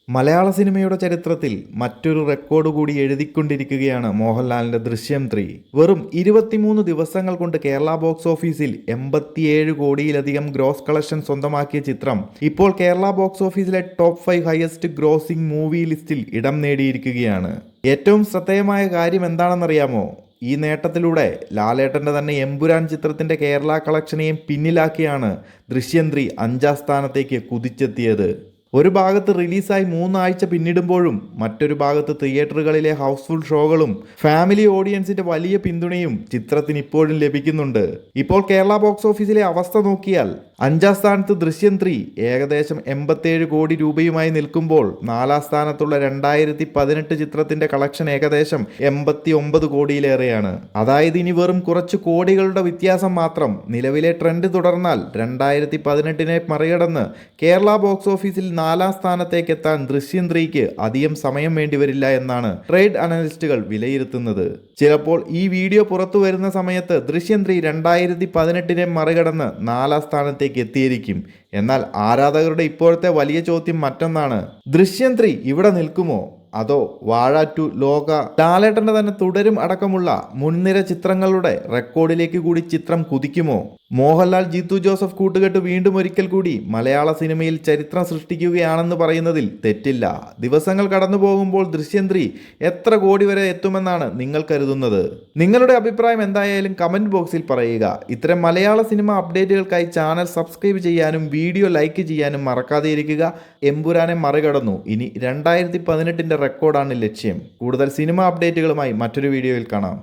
മലയാള സിനിമയുടെ ചരിത്രത്തിൽ മറ്റൊരു റെക്കോർഡ് കൂടി എഴുതിക്കൊണ്ടിരിക്കുകയാണ് മോഹൻലാലിന്റെ ദൃശ്യം 3. വെറും 23 ദിവസങ്ങൾ കൊണ്ട് കേരള ബോക്സ് ഓഫീസിൽ 87 കോടിയിലധികം ഗ്രോസ് കളക്ഷൻ സ്വന്തമാക്കിയ ചിത്രം ഇപ്പോൾ കേരള ബോക്സ് ഓഫീസിലെ ടോപ്പ് 5 ഹയസ്റ്റ് ഗ്രോസിംഗ് മൂവി ലിസ്റ്റിൽ ഇടം നേടിയിരിക്കുകയാണ്. ഏറ്റവും ശ്രദ്ധേയമായ കാര്യം എന്താണെന്നറിയാമോ? ഈ നേട്ടത്തിലൂടെ ലാലേട്ടൻ്റെ തന്നെ എമ്പുരാൻ ചിത്രത്തിൻ്റെ കേരള കളക്ഷനെയും പിന്നിലാക്കിയാണ് ദൃശ്യം 3 5ാം സ്ഥാനത്തേക്ക് കുതിച്ചെത്തിയത്. ഒരു ഭാഗത്ത് റിലീസായി 3 ആഴ്ച പിന്നിടുമ്പോഴും മറ്റൊരു ഭാഗത്ത് തിയേറ്ററുകളിലെ ഹൗസ്ഫുൾ ഷോകളും ഫാമിലി ഓഡിയൻസിന്റെ വലിയ പിന്തുണയും ചിത്രത്തിന് ഇപ്പോഴും ലഭിക്കുന്നുണ്ട്. ഇപ്പോൾ കേരള ബോക്സ് ഓഫീസിലെ അവസ്ഥ നോക്കിയാൽ 5ാം സ്ഥാനത്ത് ദൃശ്യം 3 ഏകദേശം 87 കോടി രൂപയുമായി നിൽക്കുമ്പോൾ 4ാം സ്ഥാനത്തുള്ള 2018 ചിത്രത്തിന്റെ കളക്ഷൻ ഏകദേശം 89 കോടിയിലേറെയാണ്. അതായത് ഇനി വെറും കുറച്ച് കോടികളുടെ വ്യത്യാസം മാത്രം. നിലവിലെ ട്രെൻഡ് തുടർന്നാൽ 2018 മറികടന്ന് കേരള ബോക്സ് ഓഫീസിൽ 4ാം സ്ഥാനത്തേക്ക് എത്താൻ ദൃശ്യം 3ക്ക് അധികം സമയം വേണ്ടിവരില്ല എന്നാണ് ട്രേഡ് അനലിസ്റ്റുകൾ വിലയിരുത്തുന്നത്. ചിലപ്പോൾ ഈ വീഡിയോ പുറത്തു വരുന്ന സമയത്ത് ദൃശ്യം 3 2018 മറികടന്ന് 4ാം സ്ഥാനത്തേക്ക് എത്തിയിരിക്കും. എന്നാൽ ആരാധകരുടെ ഇപ്പോഴത്തെ വലിയ ചോദ്യം മറ്റൊന്നാണ്. ദൃശ്യം 3 ഇവിടെ നിൽക്കുമോ? അതോ വാഴ 2, ലോക, ലാലേട്ടൻ്റെ തന്നെ തുടരും അടക്കമുള്ള മുൻനിര ചിത്രങ്ങളുടെ റെക്കോർഡിലേക്ക് കൂടി ചിത്രം കുതിക്കുമോ? മോഹൻലാൽ ജിത്തു ജോസഫ് കൂട്ടുകെട്ട് വീണ്ടും ഒരിക്കൽ കൂടി മലയാള സിനിമയിൽ ചരിത്രം സൃഷ്ടിക്കുകയാണെന്ന് പറയുന്നതിൽ തെറ്റില്ല. ദിവസങ്ങൾ കടന്നു പോകുമ്പോൾ ദൃശ്യം 3 എത്ര കോടി വരെ എത്തുമെന്നാണ് നിങ്ങൾ കരുതുന്നത്? നിങ്ങളുടെ അഭിപ്രായം എന്തായാലും കമൻറ്റ് ബോക്സിൽ പറയുക. ഇത്തരം മലയാള സിനിമ അപ്ഡേറ്റുകൾക്കായി ചാനൽ സബ്സ്ക്രൈബ് ചെയ്യാനും വീഡിയോ ലൈക്ക് ചെയ്യാനും മറക്കാതെ ഇരിക്കുക. എമ്പുരാനെ മറികടന്നു. ഇനി 2018 റെക്കോർഡാണ് ലക്ഷ്യം. കൂടുതൽ സിനിമ അപ്ഡേറ്റുകളുമായി മറ്റൊരു വീഡിയോയിൽ കാണാം.